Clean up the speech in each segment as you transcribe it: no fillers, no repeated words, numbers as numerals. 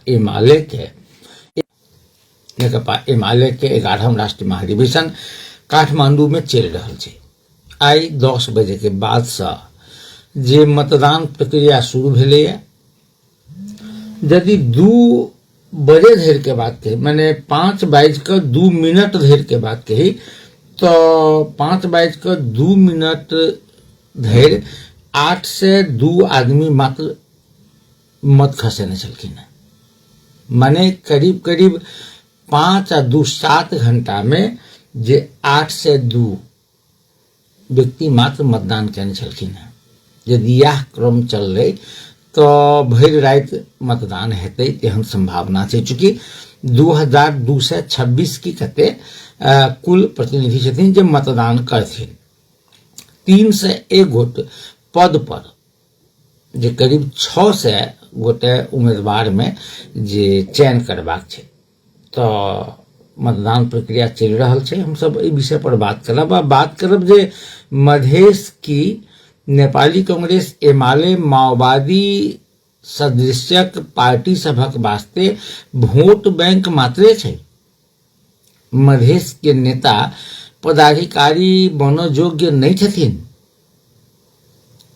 एमाले के 11वां राष्ट्रीय महाधिवेशन काठमांडू में चल रहा है। आई 10 बजे के बाद से जे मतदान प्रक्रिया शुरू भेले। यदि 2 बजे धरि के बात कही, मैंने 5:02 धरि के बात कही, तो 5:02 धरि 8 से 2 आदमी मात्र मत खसेने छलखिन। माने करीब करीब 5 आ 2 7 घंटा में जे 8 से 2 व्यक्ति मात्र मतदान केने छलखिन। यदि यह क्रम चल रही तो भरि रात मतदान हेतै तेहन संभावना छै। चूंकि 2226 की कते कुल प्रतिनिधि छथिन जे मतदान करथिन। 301 गोट पद पर जे करीब 600 गोटे उम्मीदवार में जे चयन करबाक छै, तो मतदान प्रक्रिया चल रहा है। हम सब एहि विषय पर बात करब। बात करब जे मधेश की नेपाली कांग्रेस एमाले माओवादी सदृशक पार्टी सभक वास्ते वोट बैंक मात्रे छै। मधेश के नेता पदाधिकारी बनय योग्य नहीं छथिन।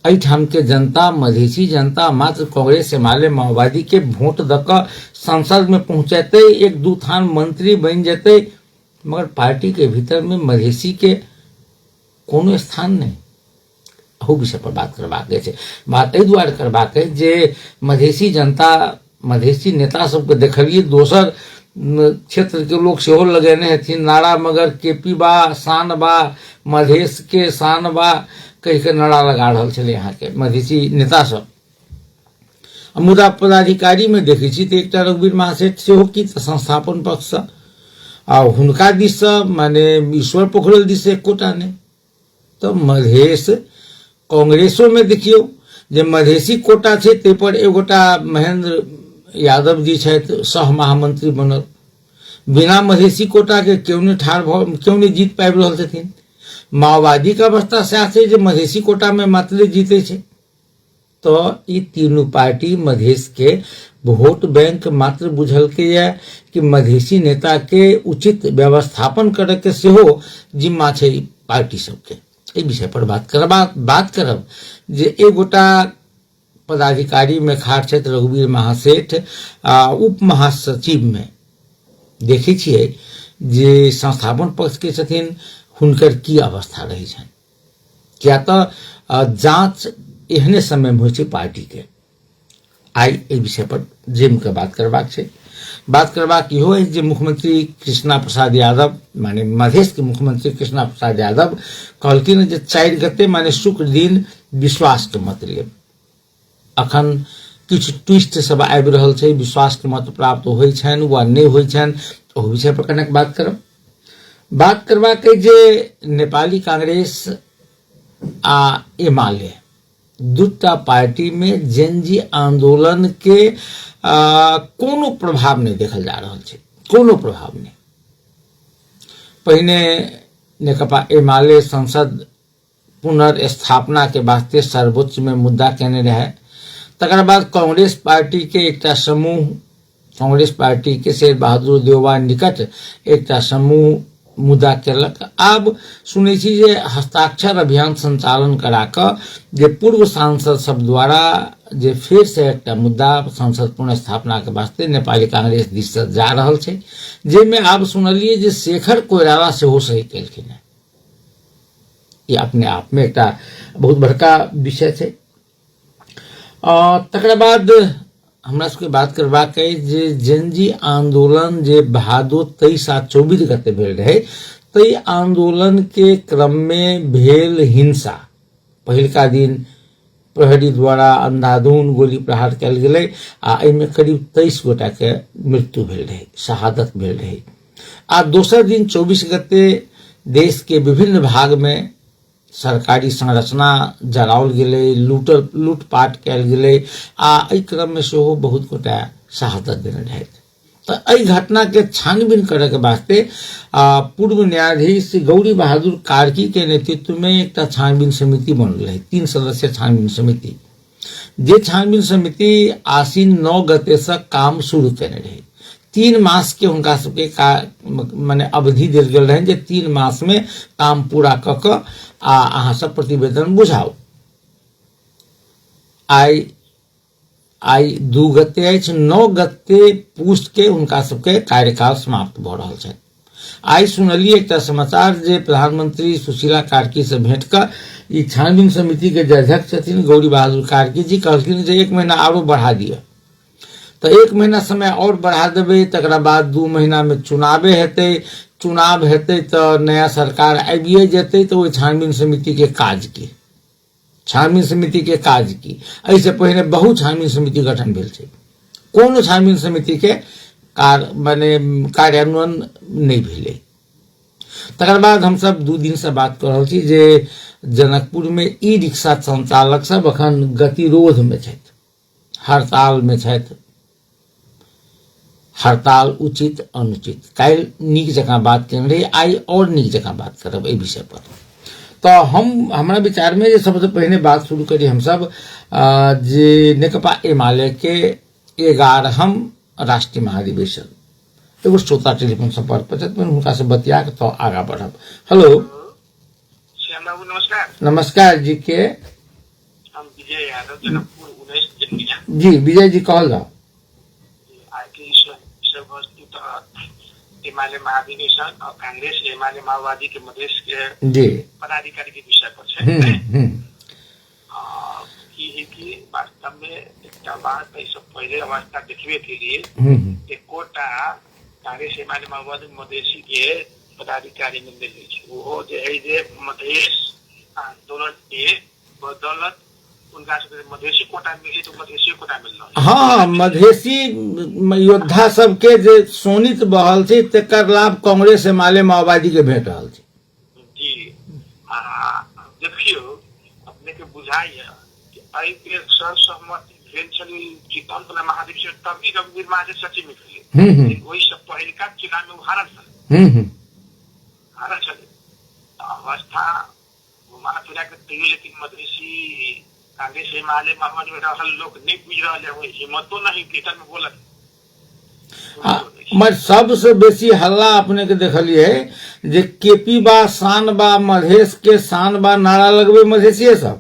एहिठाम के जनता, मधेसी जनता मात्र कांग्रेस एमाले माओवादी के वोट दक संसद में पहुंचेते, 1-2 थान मंत्री बन जेते, मगर पार्टी के भीतर में मधेसी के कोनो स्थान नहीं। अहू विषय पर बात करबाक छै। बात एहि दुआरे करबाक है जे मधेसी जनता, मधेसी नेता सबके देखलिए दोसर क्षेत्र के लोग सेहो लगेने हथिन नारा, मगर केपी बा शान बा, मधेश के शान बा कह के नारा लगा रहल छलै यहाँ के मधेसी नेता सब। मुदा पदाधिकारी में देखे छी तो एकटा रघुवीर महासेठ सेहो की संस्थापन पक्ष से आ हुनका दिस से माने ईश्वर पोखरेल दिस से एकोटा नहीं। तो मधेश कांग्रेसो में देखियो जे मधेसी कोटा छै, ते पर एगोटा महेंद्र यादव जी छथि सह महामंत्री बनल। बिना मधेसी कोटा के क्यों नहीं जीत पाबि रहल छथिन। माओवादी का अवस्था सएह छै जे मधेसी कोटा में मात्र जीते छै। तो ई तीनों पार्टी मधेश के वोट बैंक मात्र बुझलकै ये कि मधेसी नेता के उचित व्यवस्थापन करे के सेहो जिम्मा छै पार्टी सबके। एहि विषय पर बात करब जे एगोटा पदाधिकारी में खाड़ छथि रघुवीर महासेठ उप महासचिव में देखे छियै जे संस्थापन पक्ष के छथिन, हुनकर की अवस्था रही छनि। क्या तो जांच एहने समय में होइ छै पार्टी के। आई एहि विषय पर जेम के बात करबाक छै। बात करबाक इहो है जे मुख्यमंत्री कृष्णा प्रसाद यादव माने मधेश के मुख्यमंत्री कृष्णा प्रसाद यादव कहलखिन जे 4 गते माने शुक्र दिन विश्वास के मत लेब। अखन किछु ट्विस्ट सब आबि रहल छै, विश्वास के मत प्राप्त होइ छनि वा नहीं होइ छनि, ओहि विषय पर कनेक बात करब। बात करबाक है जे नेपाली कांग्रेस आ एमाले दूटा पार्टी में जेनजी आंदोलन के कोनो प्रभाव नहीं देखल जा रहा है। कोनो प्रभाव नहीं। पहिने नेकपा एमाले संसद पुनर्स्थापना के वास्ते सर्वोच्च में मुद्दा केने रहे। तकर बाद कांग्रेस पार्टी के एकटा समूह, कांग्रेस पार्टी के शेर बहादुर देउवा निकट एकटा समूह मुद्दा केलक। आब सुनै छी जे हस्ताक्षर अभियान संचालन करा क जे पूर्व सांसद सब द्वारा जे फिर से एकटा मुद्दा संसद पुनर्स्थापना के वास्ते नेपाली कांग्रेस दिस से जा रहल छै, जेमे आब सुनलिए जे शेखर कोइराला सेहो सही केलखिन है। ये अपने आप में एकटा बहुत बड़का विषय छै। तकर बाद हमरा सबके बात करबाक है जे जेनजी आंदोलन जे भादो 23 आ 24 गते भेल रहे, तई आंदोलन के क्रम में भेल हिंसा। पहिलका दिन प्रहरी द्वारा अंधाधुन गोली प्रहार कयल गेलै आ एहिमे करीब 23 गोटा के मृत्यु भेल रहे, शहादत भेल रहे। आ दोसर दिन 24 गते देश के विभिन्न भाग में सरकारी संरचना जराओल गेलै, लूटपाट कयल गेलै आ एहि क्रम में सेहो बहुत गोटा शहादत देने रहथि। तो एहि घटना के छानबीन करे के वास्ते पूर्व न्यायाधीश गौरी बहादुर कार्की के नेतृत्व में एक छानबीन समिति बनल रहे, 3 सदस्यीय छानबीन समिति। जे छानबीन समिति आसीन 9 गते से काम शुरू करने रहे। 3 मास के उनका सबके माने अवधि दिल गेल रहे जे 3 मास में काम पूरा क के अहाँ सब प्रतिवेदन बुझाओ। आई 2 गते अछि, 9 गते पूछ के उनका सबके कार्यकाल समाप्त भ रहल छै। आई सुनलिए एक समाचार जे प्रधानमंत्री सुशीला कार्की से भेंट कर ई छानबीन समिति के जे अध्यक्ष छथिन गौरी बहादुर कार्की जी कहलखिन जे 1 महीना आरो बढ़ा दिया। तो 1 महीना समय और बढ़ा देबे, तकरा बाद 2 महीना में चुनावे हेतै, चुनाव हेतै तो नया सरकार आबिए जेतै, तो छानबीन समिति के काज की, छानबीन समिति के काज की। ऐसे पहले बहुत छानबीन समिति गठन भेल छै, कोनो छानबीन समिति के कार्यान्वयन नहीं भेलै। तकर बाद हम सब 2 दिन से बात कर रहल छी जे जनकपुर में ई रिक्शा संचालक सब अखन गतिरोध में छथि, हड़ताल में छथि। हड़ताल उचित अनुचित काल्हि नीक जकाँ बात केने रही, आई और नीक जकाँ बात करब एहि विषय पर। तो हमरा विचार में जे सबसे पहले बात शुरू करी हम सब जे नेकपा एमाले के 11हम राष्ट्रीय महाधिवेशन। एगो श्रोता टेलीफोन संपर्क पर छथि, हुनका से बतिया के तो आगा बढ़ब। हेलो श्याम बाबू नमस्कार। नमस्कार जी के हम विजय यादव जनकपुर 19 जनमिया जी। विजय जी कहल जाओ। एमाले महाधिवेशन और कांग्रेस एमाले माओवादी के मध्य के जी पदाधिकारी के विषय पर है कि वास्तव में एक बात पहले अवस्था देखने के लिए कोटा कांग्रेस एमाले माओवादी मधेसी के पदाधिकारी में मिल वो जे मधेश आंदोलन के बदौलत उनका मधेसी कोटा मिली तो मधेसी कोटा मिल रहा। हाँ, मधेसी योद्धा सबके जे सोनित बहल थी तेकर लाभ कांग्रेस एमाले माओवादी के भेट रहल थी। जी देखियो अपने के बुझाइए कि आई के सर्वसम्मति भेल छली चितौन महाधिवेशन तभी रघुवीर महाजन सचिव में भेल वही सब पहिलका चुनाव में हारल छल हारल छल अवस्था घुमा फिरा के तैयो, लेकिन मधेसी कांग्रेस एमाले माओवादी में रहल लोग नहीं बुझ रहा है, हिम्मतो नहीं भीतर में बोलत। मैं सबसे बेसी हल्ला अपने के देखलिए जे केपी बा शान बा मधेश के शान बा नारा लगबे मधेसी सब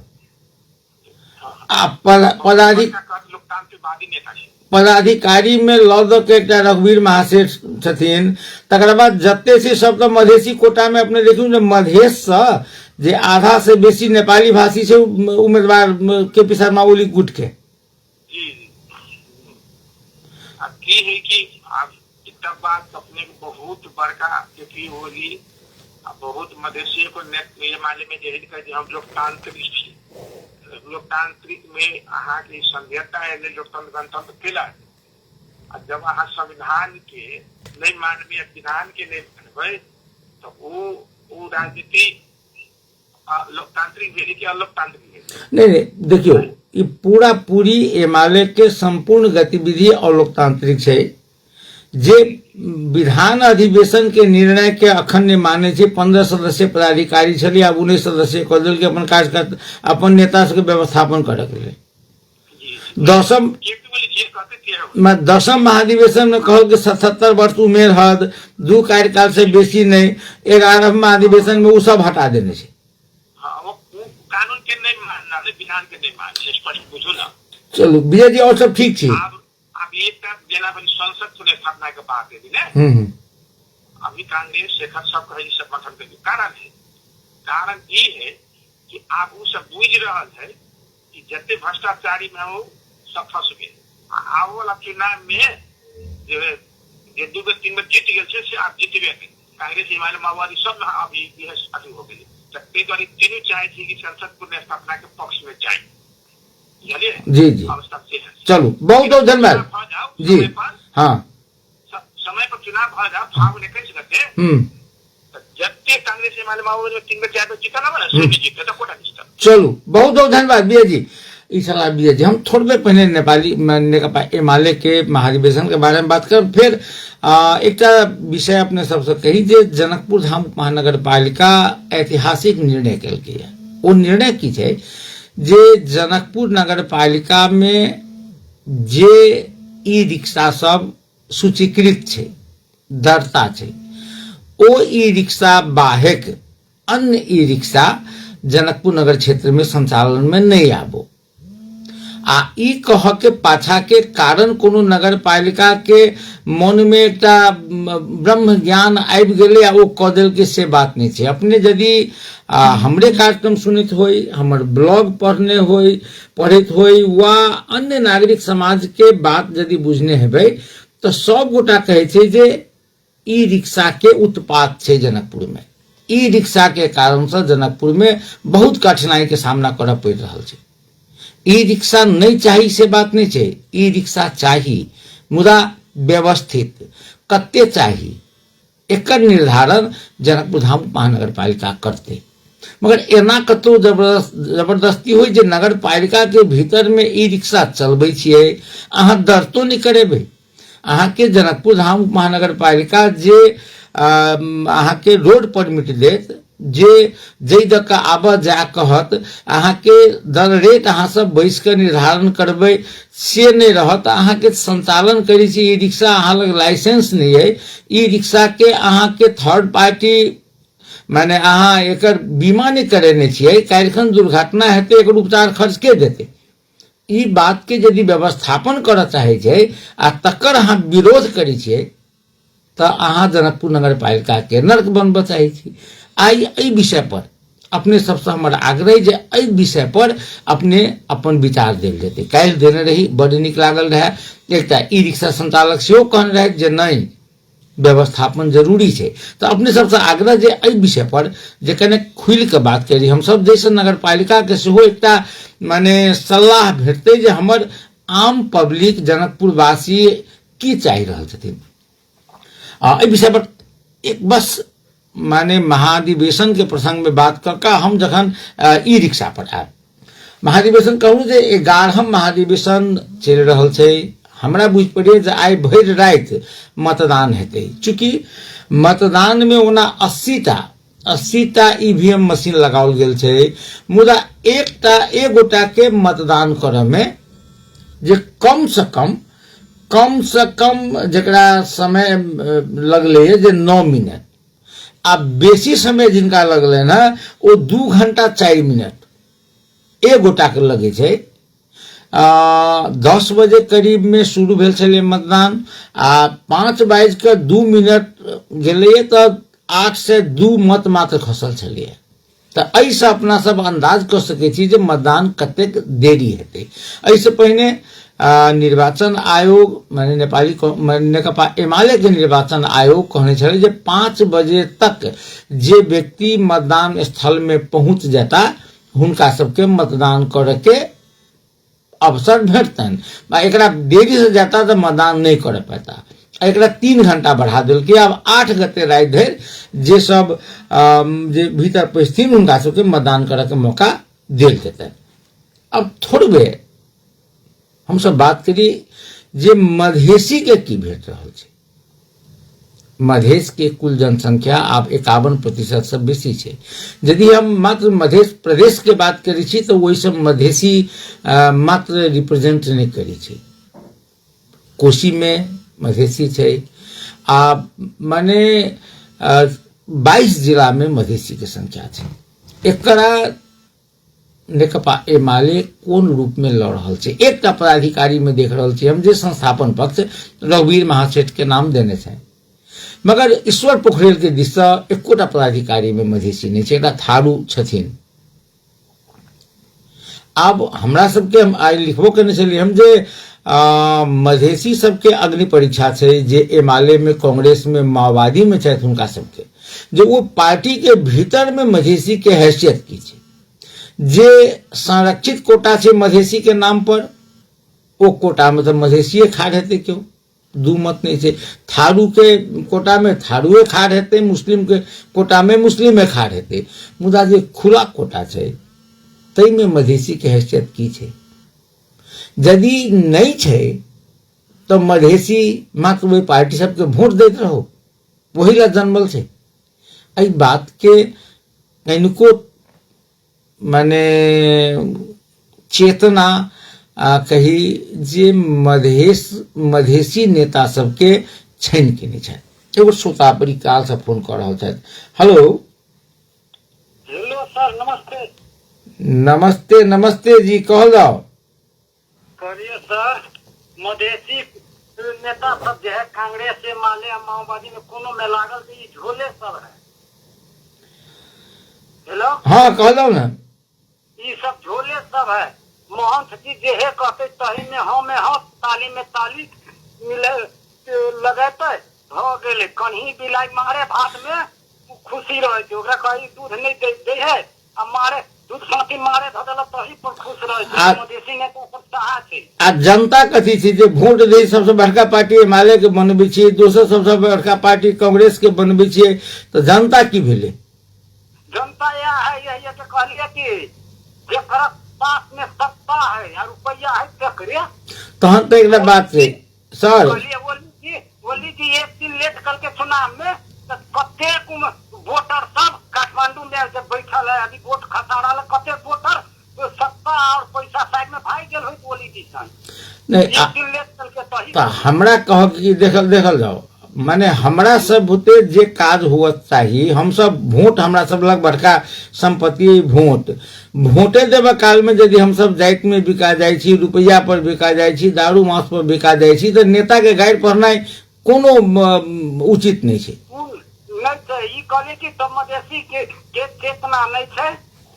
पदाधिकारी में लौद के रघुवीर महासेठ छथिन। तकर बाद जत्ते से सब तो मधेसी कोटा में अपने देखियो मधेश से जे आधा से बेसी नेपाली भाषी से उम्मीदवार केपी शर्मा ओली गुट के की है कि आप इतना बात अपने बहुत बड़का केपी ओली बहुत मधेसी को माले में जहिर कर हम लोकतांत्रिक में अहाँ की संघीयता है लोकतंत्र गणतंत्र केला। जब अहाँ संविधान के नहीं मानवे विधान के नहीं मानवे तो वो राजनीति लोकतांत्रिक भेली कि अलोकतांत्रिक। नहीं देखियो ये पूरी एमाले के संपूर्ण गतिविधि अलोकतांत्रिक है। जे विधान अधिवेशन के निर्णय के अखन ने माने छे 15 सदस्य पदाधिकारी छली, अब 19 सदस्य कर दिल के अपन कार्यकर्ता अपन नेता सबके व्यवस्थापन करे के लिए। 10म महाधिवेशन में कहल कि 77 वर्ष उमेर हद 2 कार्यकाल से बेसी नहीं, 11वीं महाधिवेशन में वो सब हटा देने छे। कानून के नहीं मानना, विधान के नहीं मानना, स्पष्ट बुझो ना। चलो विजय जी और सब ठीक छे। अब एक जेना संसद चुनाव स्थापना के बात है ना, अभी कांग्रेस शेखर सब कहे समर्थन के कारण ये है कि आप वो सब बुझ रहा है कि जते भ्रष्टाचारी में हो सब फंस गए। आने वाला चुनाव में जो 2-3 में जीत गए से आप जीतबे कांग्रेस हिमालय माओवादी सब अभी अथी हो गई। तीनों चाहे थी कि संसद पुनः स्थापना के पक्ष में जाए। जी जी चलो बहुत बहुत धन्यवाद जी। हाँ समय पर चुनाव भ जाओ फागुन 21 गते जबकि कांग्रेस हिमालय माओवादी में 3 में 4 में जीता ना बना सो जीता तो कोटा जीता। चलो बहुत बहुत धन्यवाद विजय जी। सलाह विजय जी हम थोड़ी देर पहले नेपाली नेकपा एमाले के महाधिवेशन के बारे में बात कर फिर एक विषय अपने सबसे कही जे जनकपुर धाम महानगर पालिका ऐतिहासिक निर्णय कल है। वो निर्णय की है जे जनकपुर नगर पालिका में जे ई रिक्शा सब सूचीकृत छै, दरता छै, ओ ई रिक्शा बाहेक अन्य ई रिक्शा जनकपुर नगर क्षेत्र में संचालन में नहीं आबो। आ ई कह के पाछा के कारण कोनो नगर पालिका के मन में एकटा ब्रह्म ज्ञान आबि गेलै आ ओ कह देल के से बात नहीं छै। अपने यदि हमरे कार्यक्रम सुनित होई, हमर ब्लॉग पढ़ित होई वा अन्य नागरिक समाज के बात यदि बुझने हेबै तो सब गोटा कहे छै जे ई रिक्शा के उत्पात छै जनकपुर में। ई रिक्शा के कारण से जनकपुर में बहुत कठिनाई के सामना करऽ पड़ि रहल छै। ई रिक्शा नहीं चाही से बात नहीं छै, ई रिक्शा चाही, मुदा व्यवस्थित कते चाही एकर निर्धारण जनकपुर धाम महानगर पालिका करते। मगर एना कतो जबरदस्ती होई जे नगर पालिका के भीतर में ई रिक्शा चलबै छियै, अहाँ दर्तो नहीं करेबै। अहाँ के जनकपुर धाम महानगर पालिका जे अहाँ के रोड परमिट देत, जे जै द के आबऽ जा कहत, अहाँ के दर रेट अहाँ सब बैस के निर्धारण करबै से नहीं रहत। अहाँ के संचालन करै छी ई रिक्शा, अहाँ लग लाइसेंस नहीं है, ई रिक्शा के अहाँ के थर्ड पार्टी माने अहाँ एकर बीमा नहीं करेने छियै, काल्हिखन दुर्घटना हेतै एकर उपचार खर्च के देतै। ई बात के यदि व्यवस्थापन करऽ चाहे छै आ तकर अहाँ विरोध करै छियै तो अहाँ जनकपुर नगर पालिका के नर्क बनबऽ चाहे छी। आई एहि विषय पर अपने सबसे हमर आग्रह जे एहि विषय पर अपने अपन विचार देल जेतै। काल्हि देने रही, बड़ नीक लागल रहे। एकटा ई रिक्शा संचालक सेहो कहने रहे जे नहीं व्यवस्थापन जरूरी छै। तो अपने सबसे आग्रह जे एहि विषय पर जे कने खुल के बात करी, हम सब जैसे नगर पालिका के सेहो एकटा माने सलाह भेटतै जे हमर आम पब्लिक जनकपुर वासी की चाहि रहल छथिन। एहि विषय पर एक बस माने महाधिवेशन के प्रसंग में बात करके हम जखन ई रिक्शा पर आयब, महाधिवेशन कहूँ जे 11हम महाधिवेशन चलि रहल छै। हमरा बुझ पड़े जे आइ भरि राति मतदान हेतै। चूंकि मतदान में ओना 80टा ईवीएम मशीन लगाओल गेल छै, मुदा एक गोटा के मतदान करऽ में जे कम से कम जकरा समय लगले जे 9 मिनट, आ बेसी समय जिनका लगले ना वो 2 घंटा 4 मिनट एक गोटा के लगे छै। 10 बजे करीब में शुरू भेल छलै मतदान, आ 5:02 गेलै तो 8 से 2 मत मात्र खसल छलै। तो एहिसँ अपना सब अंदाज कर सकै छी जे मतदान कतेक देरी हेतै। एहिसँ पहिने निर्वाचन आयोग माने नेपाली नेकपा एमाले के निर्वाचन आयोग कहने छलै जे 5 बजे तक जे व्यक्ति मतदान स्थल में पहुंच जाता हुनका सबके मतदान करे के अवसर भेटतन। एकरा देरी से जाता तो मतदान नहीं कर पाता। एकरा 3 घंटा बढ़ा दिल के अब 8 गते राति धरि जे सब जे भीतर पहुंचथिन हुनका सबके मतदान करे के मौका देल जेतै। अब थोड़बे हम सब बात करी जे मधेसी के की भेट रहल छै। मधेश के कुल जनसंख्या आब 51% से बेसी छै। यदि हम मात्र मध्य प्रदेश के बात करी छी तो वही सब मधेसी मात्र रिप्रेजेंट नहीं करी छै। कोशी में मधेसी छै, आ माने 22 जिला में मधेसी के संख्या छै। एकरा नेकपा एमाले कोन रूप में लड़ रहल छै। एकटा पदाधिकारी में देख रहल छी हम जे संस्थापन पक्ष रघुवीर महासेठ के नाम देने छै, मगर ईश्वर पोखरेल के दिस से एकोटा पदाधिकारी में मधेसी नहीं छै, एकटा थारू छथिन। आब हमरा सबके हम आइ लिखबो केने छलियै हम जे मधेसी सबके अग्नि परीक्षा छै जे एमाले में, कांग्रेस में, माओवादी में छथि हुनका सबके, जे वो पार्टी के भीतर में मधेसी के हैसियत की छै। जे संरक्षित कोटा छै मधेसी के नाम पर, वो कोटा में तो मधेसीए खाड़ हेतै, क्यों दू मत नहीं छै। थारू के कोटा में थारूए खाड़ हेतै, मुस्लिम के कोटा में मुस्लिमे खाड़ हेतै, मुदा जे खुला कोटा छै तै में मधेसी के हैसियत की छै। यदि नहीं छै तो मधेसी मात्र वही पार्टी सबके वोट देते रहो, वही ला जन्मल छै। एहि बात के कनिको माने चेतना कही जे मधेसी नेता सबके छानि केने छथि। एगो श्रोता बड़ी काल से फोन कर रहल छथि। हेलो हेलो सर, नमस्ते। नमस्ते नमस्ते जी, कहल जाओ। करिए सर, मधेसी नेता सब जो है कांग्रेस से माले माओवादी में कोनो में लागल तो ये झोले सब है। हेलो, हाँ कह दो ना। ये सब झोले सब है। महंत जी जे है कहते तही में हाँ ताली में ताली मिले लगेते हो गेले। कन्ही बिलाई मारे भात में खुशी रहे थे, ओकरा कहीं दूध नहीं दे है, अब मारे दूध साथी मारे धदल तही पर खुश रहे थे। मधेसी नेता सब चाहा छे। आ जनता कथी छै जे वोट दे सबसे बड़का पार्टी हिमालय के बनबै छियै, दोसर सबसे बड़का पार्टी कांग्रेस के बनबै छियै, तो जनता की भेलै? जनता यह है, यही के कहलिए कि जेकरा पास में सत्ता है या रुपया है तकरे तहन तो एक बात छै सर, कहलिए बोली जी एक दिन लेट करके चुनाव में तो कते वोटर सब काठमांडू में जब बैठल है अभी वोट खसाड़ा कते वोटर तो सत्ता और पैसा साइड में भाई गेल होई बोली जी सन नहीं एक दिन लेट करके तही तो हमरा कह कि देखल जाओ, माने हमरा सब होते जे काज हुआ चाहिए, हम सब वोट हमरा सब लग बड़का संपत्ति वोटे देवे काल में यदि हम सब जाइत में बिका जाय छी, रुपया पर बिका जाय छी, दारू मांस पर बिका जाय छी, तो नेता के गाइड पढ़नाई कोनो उचित नहीं छै। नहीं छै ई कहले कि तो मधेसी के चेतना नहीं छै,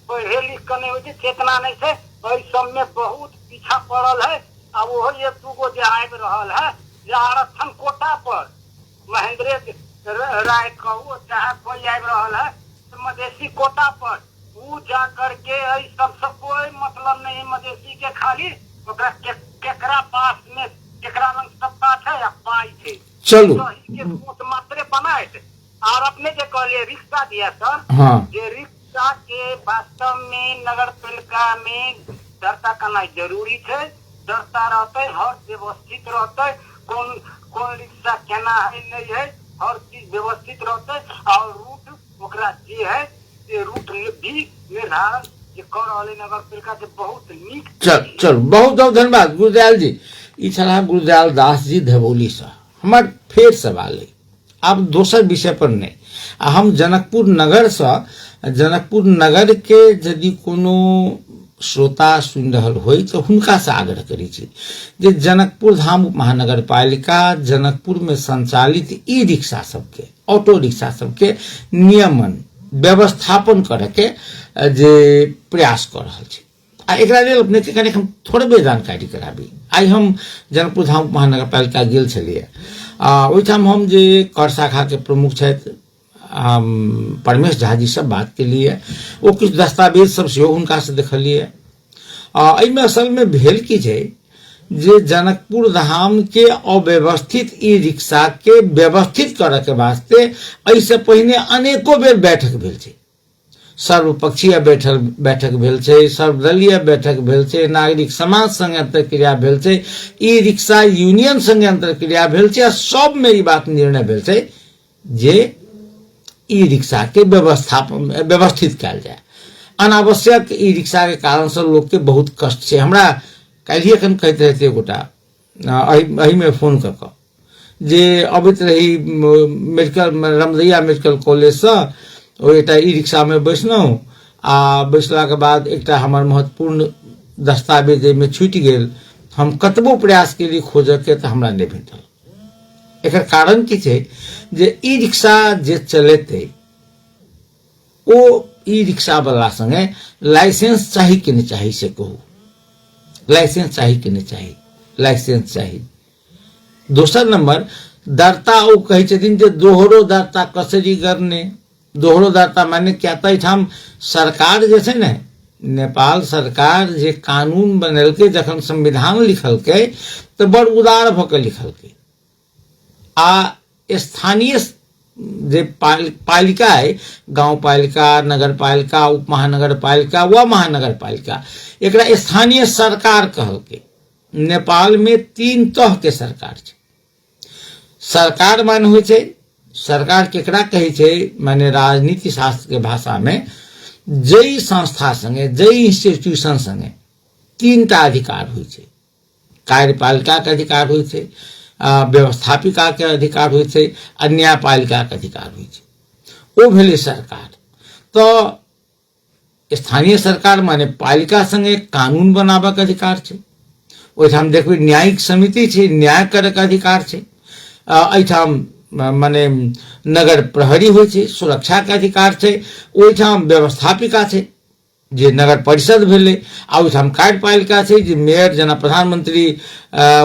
पढ़े लिख के नहीं होय छै, चेतना नहीं छै, ओइ सब में बहुत पीछा पड़ल है। अब वो एक दूगो जे आबि रहल है जे आरक्षण कोटा पर महेंद्र राय कहू चाहे कोई आबि रहल है तो मधेसी कोटा पर वो जा करके सबसे कोई मतलब नहीं मधेसी के, खाली ओकरा केकरा पास में केकरा रंग सत्ता है या पाई है चलो तो मात्रे बनाए और अपने जो कहलिए रिक्शा दिया सर, हाँ ये रिक्शा के वास्तव में नगर पालिका में दरता करना जरूरी है। दरता रहते हर व्यवस्थित रहते कौन रिक्शा केना है नहीं है, हर चीज व्यवस्थित रहते और रूट ओकरा जे है ये रूट भी निर्धारण जे कर रहे नगर पालिका से बहुत नीक। चल बहुत धन्यवाद गुरदयाल जी। ई छला गुरदयाल दास जी धवोली से। हमार फेर सवाल है, आप दोसर विषय पर नहीं, हम जनकपुर नगर से, जनकपुर नगर के यदि कोनो श्रोता सुन रहल होई तो हुनका से आग्रह करी छी जे जनकपुर धाम महानगर पालिका जनकपुर में संचालित ई रिक्शा सबके, ऑटो रिक्शा सबके नियमन व्यवस्थापन करे के जे प्रयास कर रहल छी। आ एकरा लेल अपने के कने हम थोड़े बे जानकारी कराबी। आई हम जनकपुर धाम महानगर पालिका गेल छलिए, ओहिठाम हम जे कर शाखा के प्रमुख छथि परमेश झा जी से बात के लिए, वो कुछ दस्तावेज सब से उनका से देखलिए। एहिमे असल में भेल की छै जे जनकपुर धाम के अव्यवस्थित ई रिक्शा के व्यवस्थित करे के वास्ते ऐसे पहिने अनेको बेर बैठक भेल छै, सर्वपक्षीय बैठक भेल छै, सर्वदलीय बैठक भेल छै, नागरिक समाज संगे अंतरक्रिया भेल छै, ई रिक्शा यूनियन संगे अंतरक्रिया भेल छै, सब में ई बात निर्णय भेल छै जे ई रिक्शा के व्यवस्थित कयल जाए। अनावश्यक ई रिक्शा के कारण से लोग के बहुत कष्ट छै। हमरा काल्हिए खन कहते रहते गोटा एही में फोन कर जे अबैत रही मेडिकल रमदैया मेडिकल कॉलेज से, ओ एकटा ई रिक्शा में बैसलहुँ आ बैसला के बाद एकटा हमर महत्वपूर्ण दस्तावेज में छूटि गेल। हम कतबो प्रयास केली खोजऽ के तो हमरा नहीं भेटल। एकर कारण की छै जे ई रिक्शा जे चलेते ओ ई रिक्शा वाला संगे लाइसेंस चाही कि नहीं चाही से कहू, लाइसेंस चाही कि नहीं चाही, लाइसेंस चाही। दोसर नंबर दरता ओ कहे छथिन जे दोहरो दरता कसरी करने, दोहरो दरता माने क्या तो एठाम सरकार जे छै ने, नेपाल सरकार जे कानून बनेलकै जखन संविधान लिखलकै तो बड़ उदार भ के लिखलकै आ स्थानीय जे पालिका है, गांव पालिका, नगर पालिका, उप महानगर पालिका व महानगर पालिका, एकरा स्थानीय सरकार कहलकै। नेपाल में 3 तह के सरकार छै। सरकार मान होइ छै, सरकार केकरा कहे छै माने राजनीति शास्त्र के भाषा में जई संस्था संगे, जई इंस्टीट्यूशन संगे तीनटा अधिकार होइ छै, कार्यपालिका के अधिकार होइ छै, व्यवस्थापिका के अधिकार होइ छै आ न्यायपालिका के अधिकार होइ छै। ओ भेलै सरकार। तो स्थानीय सरकार माने पालिका संगे कानून बनाबक अधिकार छै। ओहिठाम देखबै न्यायिक समिति छै, न्याय करक अधिकार छै। एहिठाम माने नगर प्रहरी होइ छै, सुरक्षा के अधिकार छै। ओहिठाम व्यवस्थापिका छै जे नगर परिषद भेलै, आ ओहिठाम कार्यपालिका छै जे मेयर जेना प्रधानमंत्री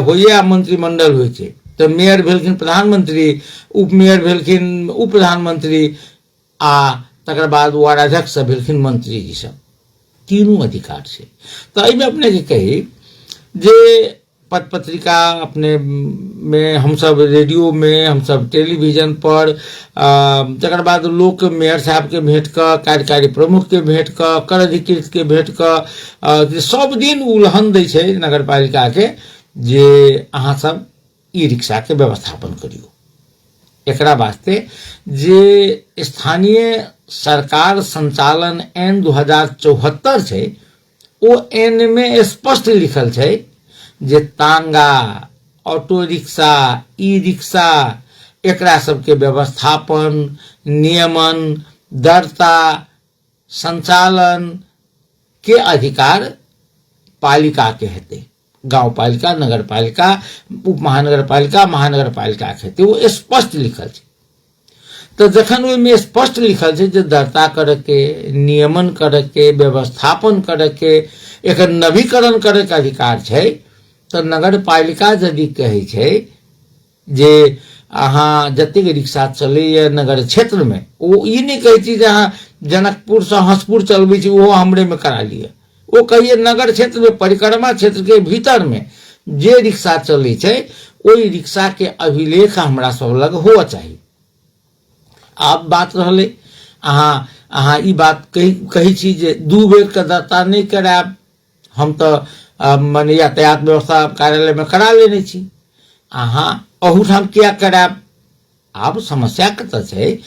होइए, मंत्रिमंडल होइ छै। तऽ मेयर भेलखिन प्रधानमंत्री, उपमेयर भेलखिन उप प्रधानमंत्री, आ तकर बाद वार्डाध्यक्ष सब भेलखिन मंत्री जी सब। तीनों अधिकार छै। तो एहिमे अपने के कही जे पत्र पत्रिका अपने में, हम सब रेडियो में, हम सब टेलीविजन पर, तकर बाद लोक मेयर साहब के भेंट क, कार्यकारी प्रमुख के भेंट क, कर अधिकृत के भेंट क, सब दिन उल्हन दै छै नगर पालिका के जे अहाँ सब ई रिक्शा के व्यवस्थापन करियो। एकरा वास्ते जे स्थानीय सरकार संचालन ऐन 2074 छै, ओ ऐन में स्पष्ट लिखल छै जे तांगा, ऑटो रिक्शा, ई रिक्शा, एकरा सबके व्यवस्थापन, नियमन, दरता, संचालन के अधिकार पालिका के हेतै। गांव पालिका, नगर पालिका, उप महानगर पालिका, महानगर पालिका के हेतै। वो स्पष्ट लिखल छै। तो जखन ओहिमे स्पष्ट लिखल छै जे दरता करे के, नियमन करे के, व्यवस्थापन करे के, एकर नवीकरण करे के अधिकार छै, तो नगर पालिका यदि कहे छै जे अहाँ जतेक रिक्शा चलैया नगर क्षेत्र में, ओ ई नहीं कहे छै जे अहाँ जनकपुर से हंसपुर चलबै छी ओहो हमरे में करा लिया। वो कहिए नगर क्षेत्र में, परिक्रमा क्षेत्र के भीतर में जे रिक्शा चले छै, ओई रिक्शा के अभिलेख हमरा सब लग होना चाहिए। आब बात रहले अहाँ ई बात कही छी जे 2 बेर के दरता नहीं करायब, हम तो माने यातायात व्यवस्था कार्यालय में करा लेने छी, अहाँ अहूठाम किया करायब? आब समस्या कतऽ छै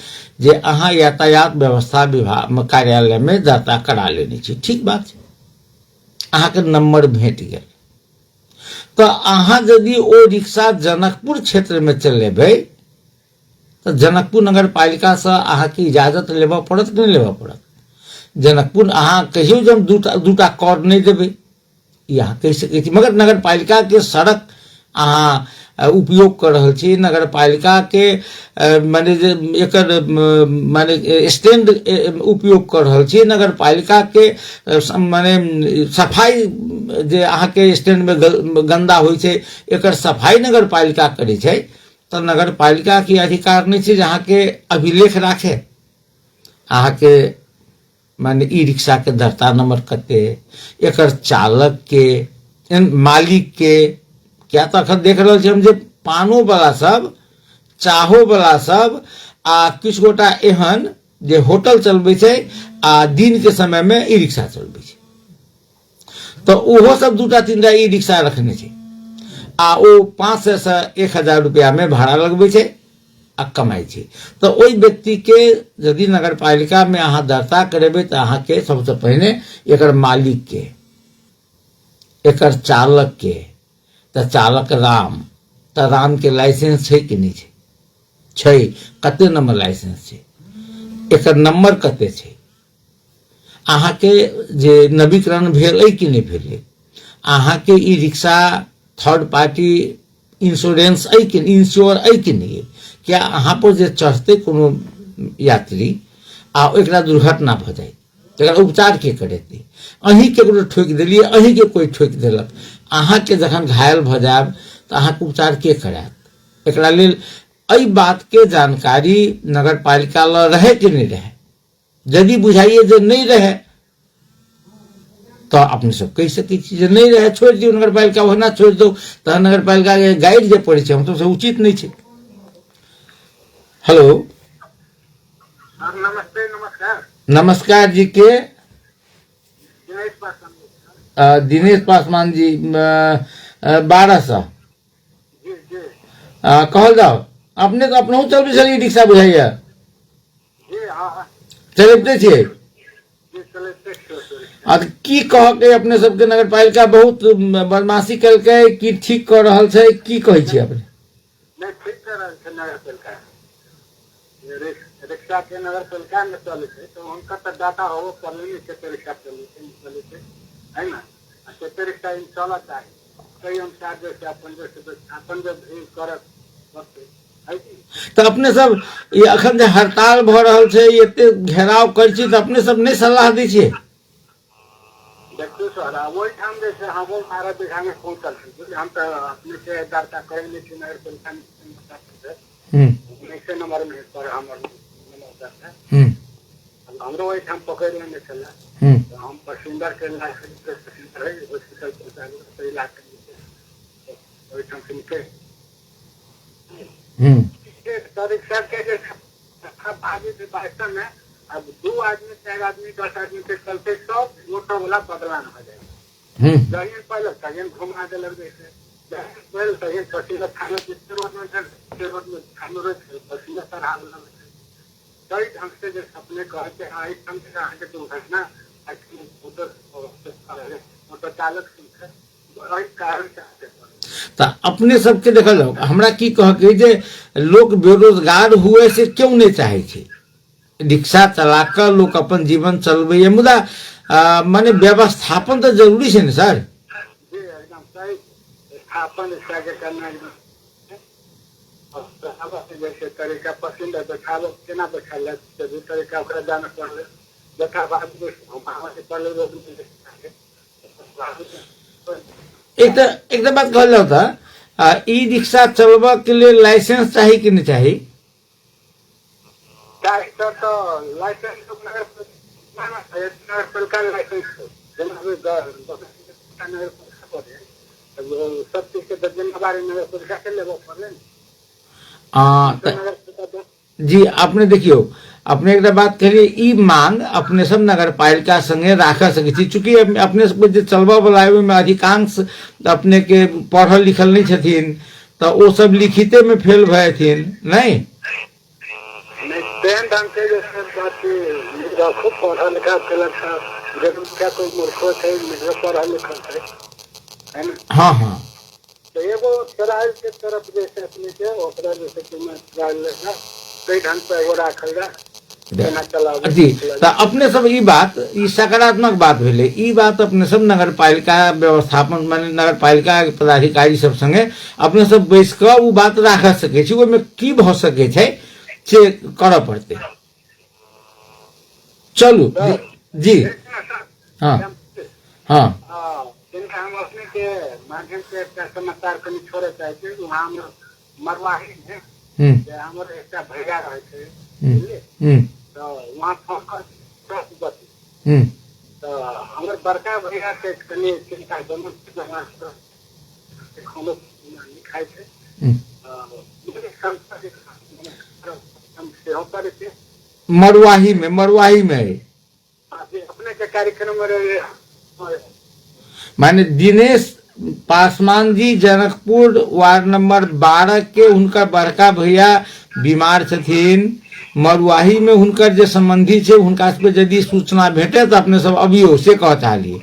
जे अहाँ यातायात व्यवस्था विभाग कार्यालय में दरता करा लेने छी, ठीक बात छै, अहाँ के नंबर भेट गेल। तो अहाँ यदि ओ रिक्शा जनकपुर क्षेत्र में चलेबै तो जनकपुर नगर पालिका से अहाँ के इजाजत लेबऽ पड़त कि नहीं लेबऽ पड़त? जनकपुर अहाँ कहियो जे हम दूटा कर नहीं देबै, यहाँ कह सकै छी, मगर नगर पालिका के सड़क अहाँ उपयोग कर रहल छी, नगर पालिका के माने जे एकर माने स्टैंड उपयोग कर रहल छी, नगर पालिका के माने सफाई जे अहाँ के स्टैंड में गंदा होइ छै, एकर सफाई नगर पालिका करे छै। तो नगर पालिका के अधिकार नहीं छै जे अहाँ के अभिलेख राखे, अहाँ के माने ई रिक्शा के दरता नंबर कते, एकर चालक के, मालिक के। क्या तो अखन देख रहल छी हम जे पानो वाला सब, चाहो वाला सब, आ किछ गोटा एहन जे होटल चलबै छै आ दिन के समय में ई रिक्शा चलबै छै, तो ओहो सब 2-3टा ई रिक्शा रखने छै, आ ओ 500 से 1000 रुपया में भाड़ा लगबै छै आ कमाई छै। तो ओई व्यक्ति के यदि नगर पालिका में अहाँ दरता करेबै तो अहाँ के सबसे पहले एकर मालिक के, एकर चालक के, तो चालक राम, तो राम के लाइसेंस छै कि नहीं छै, कते नंबर लाइसेंस छै, एकर नंबर कते छै, अहाँ के जे नवीकरण भेल है कि नहीं भेल, अहाँ के e rickshaw third party insurance है कि इंश्योर है कि नहीं, क्या अहाँ पर जे चढ़ते कोनो यात्री आ एकरा दुर्घटना भ जाए तकर उपचार के करेते? अहीं केकरो ठोक देलिए, अहीं के कोई ठोक देलक, अहाँ के जखन घायल भ जायब तो अहाँ के उपचार के करायत? एकरा लेल एहि बात के जानकारी नगर पालिका ल रहे कि नहीं रहे? यदि बुझाइए जे नहीं रहे तो अपने सब कह सकै छी जे नहीं रहे, छोड़ दियो, नगर पालिका होना छोड़ दो, तो नगर पालिका के गाइड जे पड़े छै हम तो उचित नहीं छै। हेलो नमस्ते। नमस्कार। नमस्कार जी के दिनेश पासवान दिनेश पासवान जी 1200 कहल जाओ, अपने तो अपनहु चलबे छलियै रिक्शा बुझाइया, चलबते छियै? और की कह के अपने सबके नगर पालिका बहुत बदमाशी कलकै कि ठीक कर रहल छै, की कहै छी अपने? नहीं ठीक कर रहा है नगर पालिका, रिक्शा के नगर पालिका में चले थे तो उनका तो डाटा हो पहले से रिक्शा चले थे है ना, से रिक्शा इन चलता है कई अनुसार जैसे अपन जब कर तो अपने सब ये अखन जे हड़ताल भ रहल छै, एते घेराव कर छी, तो अपने सब नहीं सलाह दै छियै? देखिए सर वही ठाम जैसे हम 12 बीघा में पहुंचल थे, हम तो अपने से वार्ता करे नहीं थे नगर पालिका में 19 नंबर में पर हमारे हमरो वही ठाम पकड़ लेने चला, तो हम पैसेंजर के पैसेंजर है हॉस्पिटल पहुंचा तो इलाज करने वही ठाम से निकले रिक्शा के जो आगे से बाइस्टर में अब 2 आदमी 4 आदमी 10 आदमी के चलते सब ऑटो वाला बदलान हो जाए, जहिन पहले तहिन घुमा दे लग जैसे पहले तहिन पसीना खाने जिससे रोड में खाने रोज पसीना तर हाल लग कई ढंग से जो अपने कहते हैं आई ढंग से आगे दुर्घटना ऑटो चालक कारण से तो अपने सबके देखल जाओ, हमरा की कह के जे लोग बेरोजगार हुए से क्यों नहीं चाहे छे? रिक्शा चलाकर लोग अपन जीवन चलबे, मुदा माने व्यवस्थापन तो जरूरी है ना सर? जी एकदम सही स्थापन इसका के करना जैसे तरीका पसंद है बैठालो केना बैठाल दू तरीका ओकरा जाना पड़ले बैठा बाद घुमावे पड़ले एक बात कहल जाओ था, ई रिक्शा चलबा के लिए लाइसेंस चाहिए कि नहीं चाहिए? तो लाइसेंस तो नगर पालिका लाइसेंस सब चीज के जिम्मेदारी नगर पालिका के लेबो पड़ले। जी अपने देखियो, अपने एक बात कहिए, ई मांग अपने सब नगर पालिका संगे राख सके छी, चूंकि अपने सब जे चलबा वाला में अधिकांश अपने के पढ़ल लिखल नहीं छथिन, तो वो सब लिखिते में फेल भए थीन नहीं पेन ढंग से जैसे बात खूब पढ़ा लिखा केलक था, जरूर क्या कोई मूर्खो थे पढ़ा लिखा थे है ना। हाँ हाँ तो एगो ट्रायल के तरफ जैसे अपने के ओकरा जैसे कि मैं ट्रायल लेना कई ढंग से एगो राखल जा जी। तो अपने सब ई बात ई सकारात्मक बात भेले, ई बात अपने सब नगर पालिका व्यवस्थापन माने नगर पालिका के पदाधिकारी सब संगे अपने सब बैस के वो बात राख सके छी, ओमे की भ सके छै से कर पड़ते। चलू जी हाँ हाँ जिनका हम अपने के माध्यम से एक समाचार कनी छोड़े चाहे थे, वहाँ हम मरवाही है हमारे एक भैया रहे थे तो वहाँ फोन कर तो हमारे बड़का भैया के कनी चिंता दोनों लिखाई थे मरवाही में अपने के कार्यक्रम में माने दिनेश पासवान जी जनकपुर वार्ड नंबर 12 के उनका बड़का भैया बीमार छथिन, मरवाही में हुनकर जे संबंधी छे हुनका से यदि सूचना भेटे तो अपने सब अभियो से कह चाहलिए।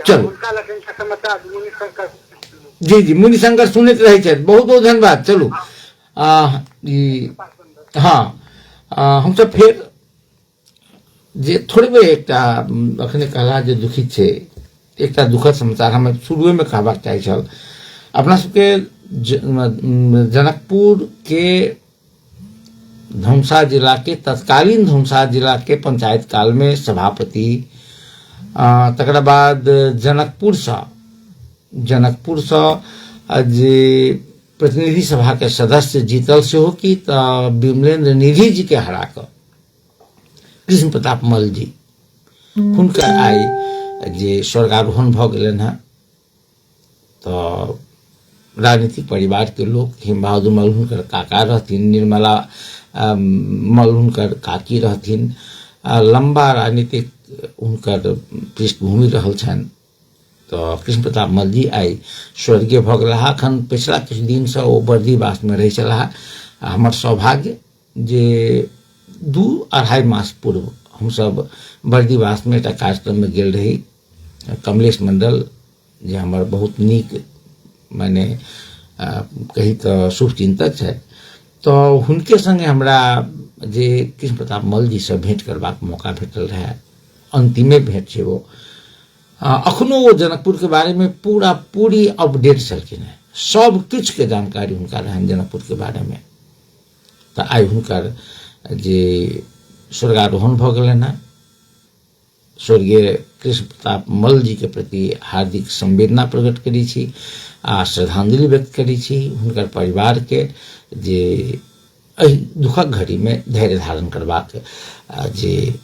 चलो जी जी मुनिशंकर सुनते रहे छे, बहुत बहुत धन्यवाद। चलू हाँ हम सब फिर जे थोड़े बे एक अखने कहला जे दुखित छे, एक दुखद समाचार हमें शुरू में कहबाक चाहे छल। अपना सबके जनकपुर के धौमसा जिला के तत्कालीन धौमसा जिला के पंचायत काल में सभापति, तकरा बाद जनकपुर से जे प्रतिनिधि सभा के सदस्य जीतल से हो कि विमलेंद्र निधि जी के हरा कर कृष्ण प्रताप मल जी हुनका आई जे स्वर्गारोहण भ गेलन है। तो राजनीतिक परिवार के लोग हिम बहादुर मल हुनकर काका रहथिन, निर्मला मल हुनकर काकी रहथिन, लंबा राजनीतिक हुनकर पृष्ठभूमि रहल छन। तो कृष्ण प्रताप मल जी आई स्वर्गीय भ गेलाह। अखन पिछला किछ दिन से ओ बर्दीवास में रह चला। हमर सौभाग्य जे 2-2.5 मास पूर्व हम सब बर्दीवास में एक कार्यक्रम में गेल रही। कमलेश मंडल जे हमार बहुत नीक माने कही तो शुभचिंतक है, तो हुनके संगे हमरा जे कृष्ण प्रताप मल जी से भेंट करबाक मौका भेटल रहे, अंतिमे भेंट छै वो। अखनो वो जनकपुर के बारे में पूरी अपडेट छलखिन है, सब किछ के जानकारी हुनका रहन जनकपुर के बारे में। तो आई हुनकर जे स्वर्गारोहण भ गेलनि है, स्वर्गीय कृष्ण प्रताप मल जी के प्रति हार्दिक संवेदना प्रकट करी छी आ श्रद्धांजलि व्यक्त करी छी। हुनकर परिवार के जे एहि दुखक घड़ी में धैर्य धारण करबाक जे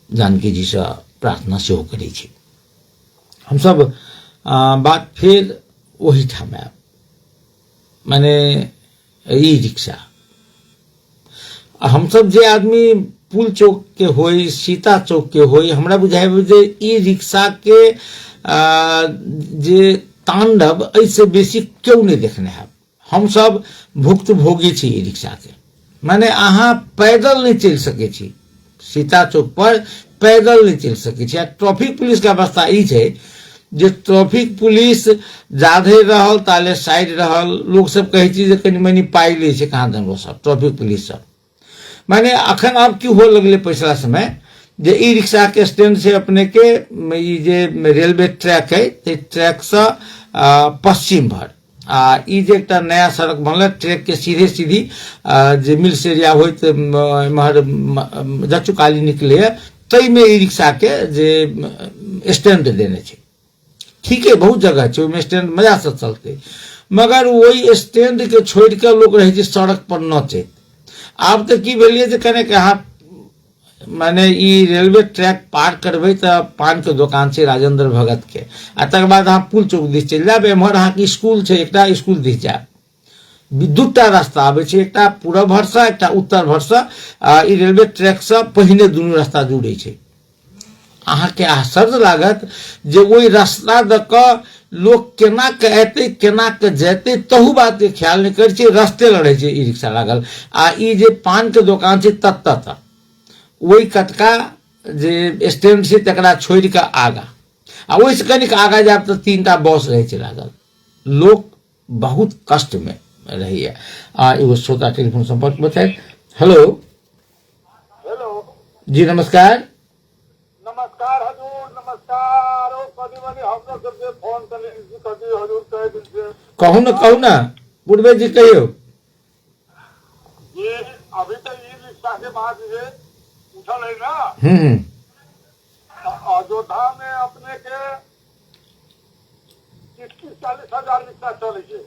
जानकी जी से प्रार्थना सेहो करी छी। हम सब बात फिर वही ठाम आयब, माने ई रिक्शा। हम सब जे आदमी पुल चौक के होई, सीता चौक के होई, हमरा बुझाय जे ई रिक्शा के जे तांडव ऐसे बेसी क्यों नहीं देखने हैं। हम सब भुक्तभोगी छी ई रिक्शा के, माने अहाँ पैदल नहीं चल सके छी, सीता चौक पर पैदल नहीं चल सके छी। ट्रैफिक पुलिस के अवस्था ई छै जे ट्रैफिक पुलिस जाधे रहल ताले साइड रहल, लोग सब कहे छी जे कनी मनी पाई ले छै कहाँ दन वो सब ट्रैफिक पुलिस सब। माने अखन अब की हो लगले पिछला समय जे ई रिक्शा के स्टैंड से अपने के ई जे रेलवे ट्रैक है, ट्रैक से पश्चिम भर ई जे एकटा नया सड़क बनल ट्रैक के सीधे सीधी जे मिल्स एरिया हो इम्हर जचुकाली निकले है, तई में ई रिक्शा के जे स्टैंड देने छै। ठीक है, बहुत जगह छै ओहिमे स्टैंड मजा से चलते, मगर वही स्टैंड के छोड़ के लोग रहे छै सड़क पर नचैत। आब तो की भेलिए जे कने अहाँ माने ई रेलवे ट्रैक पार करबे तो पान के दुकान छै राजेंद्र भगत के, आ तकर बाद अहाँ पुल चौक दिस चलि जाब, एम्हर अहाँके स्कूल छै एकटा, स्कूल दिस जाब। दूटा रास्ता आबे छै, एकटा पूरब भरसा एकटा उत्तर भरसा। ई रेलवे ट्रैक से पहिने दुनू रास्ता जुड़े छै। अहाँके आश्चर्य लागत जे ओहि रास्ता द क लोग केना के एते केना के जेते, तहु बात के ख्याल नहीं करे छै, रास्ते लड़े छै ई रिक्शा लागल। आ ई जे पान के दुकान छै तत वही कटका जे स्टैंड छै तकरा छोड़ के आगा, आ ओहि से कनिक आगा जाब तो 3टा बस रहे छै लागल। लोग बहुत कष्ट में रही है। एगो श्रोता टेलीफोन संपर्क बताए। हेलो हेलो जी, नमस्कार। नमस्कार हजूर, नमस्कार। ओ कदी मनी हमरो सबके फोन करे कदी हजूर कह दिन से कहू ना बुढ़वे जी कहियो। ये अभी तो ई रिक्शा के बात है उठल है ना। अयोध्या में अपने के 30-40 हजार रिक्शा चले छै,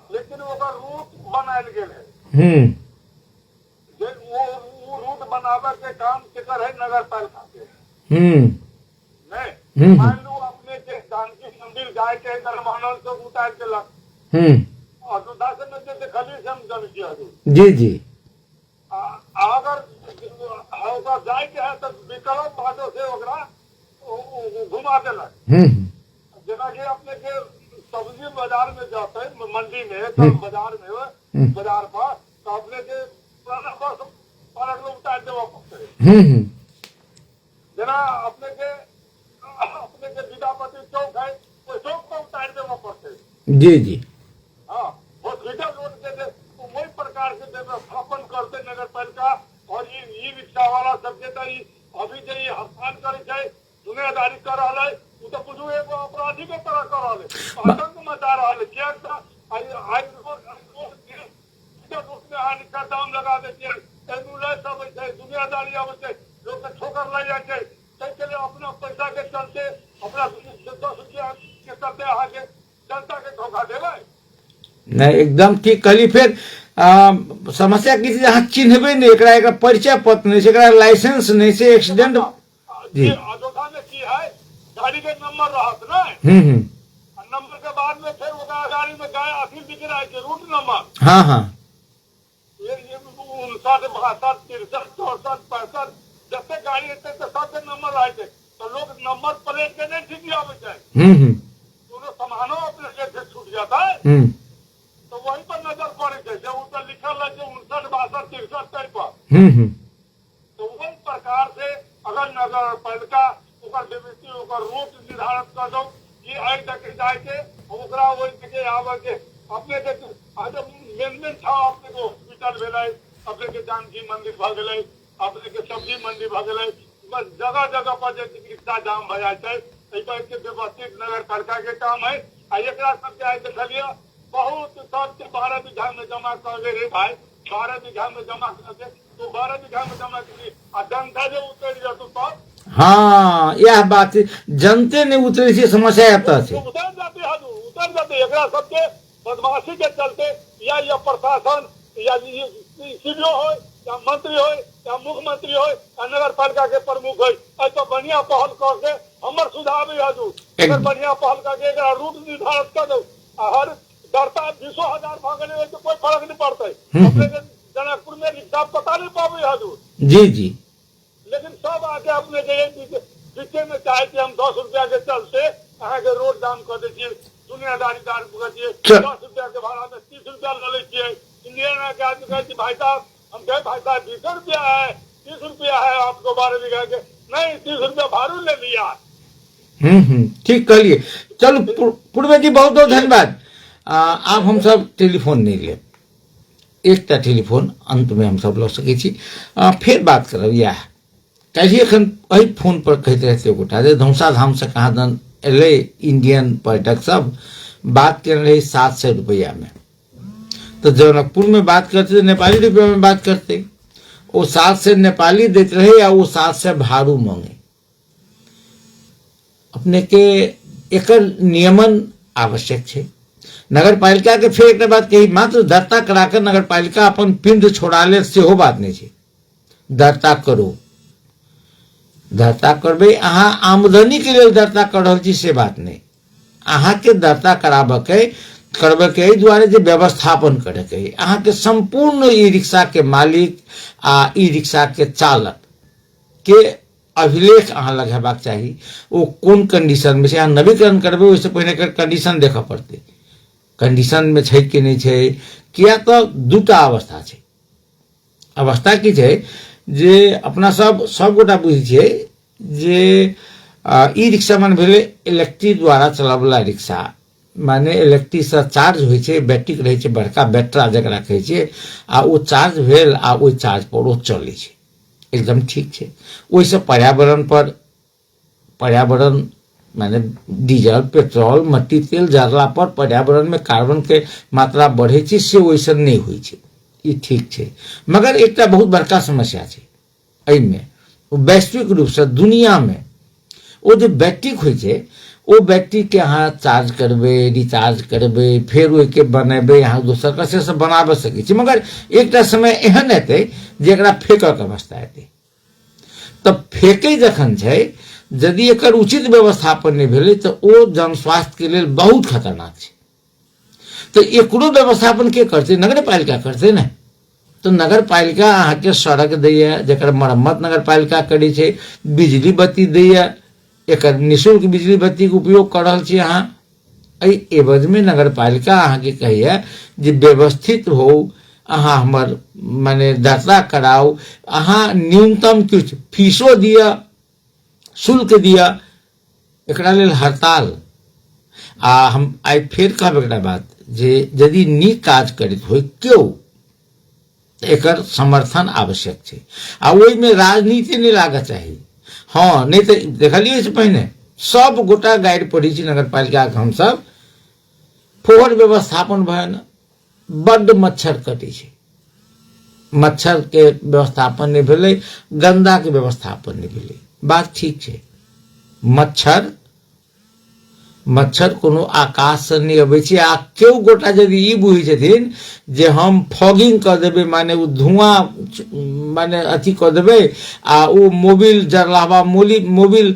लेकिन ओकर रूट बनायल गेल है। जे वो रूट बनावे के काम केकर है नगर पालिका के। नहीं मान लू अपने के जानकी मंदिर जाए के दरमानल से उतार देलक, अयोध्या से में जे देखली से हम जन छी जी जी। अगर जाए के है तो विकल्प बाटो से ओकरा घुमा देलक। जेना कि अपने के सब्जी बाजार में जाते मंडी में बाजार में बाजार पर तो अपने के बस पर उतार देवा पड़ते। जेना अपने के विद्यापति चौक है वो चौक पर उतार देवा पड़ते। जी जी। हाँ, हॉस्पिटल रोड के वही प्रकार से व्यवस्थापन करते नगर पालिका। और ई रिक्शा वाला सबके तो अभी जो हड़ताल करे दुनियादारी कर रहा है, वो तो बुझू एगो अपराधी के तरह कर रहा है, आतंक मचा रहा है। रूप में हानिकर दाम लगा देते एम्बुलेंस आवे, दुनियादारी आवे, लोग के ठोकर लग जाए, के लिए अपना पैसा के चलते अपना 10 रुपया के चलते अहाँ के जनता के धोखा देवे। नहीं, एकदम ठीक कहली। फिर समस्या की चीज अहाँ चिन्हबे नहीं, एकरा परिचय पत्र नहीं छै, लाइसेंस नहीं छै, एक्सीडेंट जी। अयोध्या में की है गाड़ी के नंबर रहत ना, नंबर के बाद में फिर ओकरा गाड़ी में गाय अथी दिख रहा है रूट नंबर। हाँ हाँ, ये 59, 62, 63, 64, 65 जते गाड़ी हेते तो सबके नंबर रहे थे, तो लोग नंबर प्लेट के नहीं ठीक आवे जाए, दोनों सामानो अपने से छूट जाता है। तो वही पर नजर पड़े थे, जब ऊपर लिखल है 59, 62, 63 पर। नगर पालिका ओकर व्यवस्थित ओकर रूट निर्धारित कर दो कि एहि तक जाए के ओकरा ओहि तक आवे के अपने के मेन था अपने के हॉस्पिटल भेलै अपने के जानकी मंदिर भ गेलै अपने के सब्जी मंडी भ गेलै बस जगह जगह पर जे रिक्शा जाम भ जाए छै एहि पर के व्यवस्थित नगर पालिका के काम है आ एकरा सबके आइ देखलिए बहुत सबके 12 बीघा में जमा कर दे रे भाई 12 बीघा में जमा कर दे तो 12 बीघा में जमा कर आ जनता जो उतर जातो तब हाँ यह बात है जनते ने उतरे से समस्या आता है उतर जाते एकरा सबके बदमाशी के चलते या प्रशासन या सीडीओ हो या मंत्री हो या मुख्यमंत्री हो या नगर पालिका के प्रमुख हो तो बढ़िया पहल करके हमर सुझाव है अगर बढ़िया पहल करके एकरा रूट निर्धारित कर दो हर डरता 20,000 भागने तो कोई फर्क नहीं पड़ता अपने जनकपुर में रिक्शा पता नहीं पावे हाजू जी जी लेकिन सब आके अपने बीचे में चाहे कि हम 10 रुपया के चलते अहाँ के रोड जाम कर दे दुनियादारी दार कर दिए 10 रुपया के भाड़ा में 30 रुपया ले लीजिए इंडियन के आदमी कहते भाई साहब हम कहे भाई साहब 20 रुपया है 30 रुपया है आपको 12 बीघा के नहीं 30 रुपया भाड़ू ले लिया। ठीक कहलिए। चलो पूर्वे जी बहुत बहुत धन्यवाद। आप हम सब टेलीफोन नहीं ले एकटा टेलीफोन अंत में हम सब लऽ सकै छी फिर बात करब इएह कहिए एखन एहि फोन पर कहते रहते गोटा जे धौसा धाम से कहाँ दन एलै इंडियन पर्यटक सब बात कर रहे 700 रुपया में तो जनकपुर में बात करते नेपाली रुपया में बात करते वो 7 से नेपाली देते रहे या वो 7 से भाड़ू मांगे अपने के एकर नियमन आवश्यक है। नगर पालिका के फिर एक बात कही मात्र दर्ता कराकर नगर पालिका अपन पिंड छोड़ा ले सेहो बात नहीं है। दर्ता करो दर्ता करबे अहाँ आमदनी के लिए दर्ता कर रहा छी से बात नहीं अहाँ के दर्ता कराबके करबे के द्वारे जे व्यवस्थापन करे के अहाँ के संपूर्ण ई रिक्शा के मालिक आ ई रिक्शा के चालक के अभिलेख अहाँ लगेबाक चाहिए वो कौन कंडीशन में से अहाँ नवीकरण करबे ओइसे पहिने एकर कंडीशन देखा पड़ते कंडीशन में छै कि नहीं छै किया तो दूटा अवस्था छै अवस्था की छै जे अपना सब गोटा बुझै छै जे ई रिक्शा मान भेलै इलेक्ट्रिक द्वारा चलबला रिक्शा माने इलेक्ट्रिक से चार्ज होइ छै बैटरी रहै छै बड़का बैटरा जकरा कहै छै आ ओ चार्ज भेल आ ओइ चार्ज पर ओ चलै छै एकदम ठीक छै ओइसे पर्यावरण माने डीजल पेट्रोल मट्टी तेल जरला पर पर्यावरण में कार्बन के मात्रा बढ़े छै से वैसे नहीं होइ छै ई ठीक छै मगर एकटा बहुत बड़का समस्या छै एहिमे वैश्विक रूप से दुनिया में वो जो बैटरी होइ छै ओ बैटरी के अहाँ चार्ज करबे रिचार्ज करबे फिर ओहि के बनेबे अहाँ दोसर कसे से बनाबे सकै छी मगर एकटा समय एहन एतै जेकरा फेंकक अवस्था एतै तब फेंकै जखन छै यदि एकर उचित व्यवस्थापन नहीं भेलै तो ओ जन स्वास्थ्य के लिए बहुत खतरनाक छै तो एकरो व्यवस्थापन के करते नगर पालिका करते ने तो नगर पालिका अहाँ के सड़क दैया जकर मरम्मत नगर पालिका करै छै बिजली बत्ती दैया एकर निःशुल्क बिजली बत्ती के उपयोग कर रहल छी अहाँ एहि एवज में नगर पालिका अहाँ के कहैया जे व्यवस्थित हो अहाँ हमर माने दर्ता कराओ अहाँ न्यूनतम कुछ फीसो दिया शुल्क दिया एकरा लेल हड़ताल आ हम आई फिर कहब एकटा बात जे यदि नीक काज करैत होय क्यों एकर समर्थन आवश्यक छै आ ओहि में राजनीति नहीं लागत चाहिए हाँ नहीं तो देखलिए से पहले सब गोटा गाइड पढ़ी छी नगर पालिका के हम सब फोहर व्यवस्थापन भयन बड्ड मच्छर कटे छै मच्छर के व्यवस्थापन नहीं भेलै गंदा के व्यवस्थापन नहीं भेलै बात ठीक छै मच्छर कोनो आकाश से नहीं अबै छै आ केओ गोटा यदि ई बुझै छथिन जे हम फॉगिंग कर देबै माने ओ धुआं माने अथी कर देबै आ ओ मोबिल जरलावा मोबिल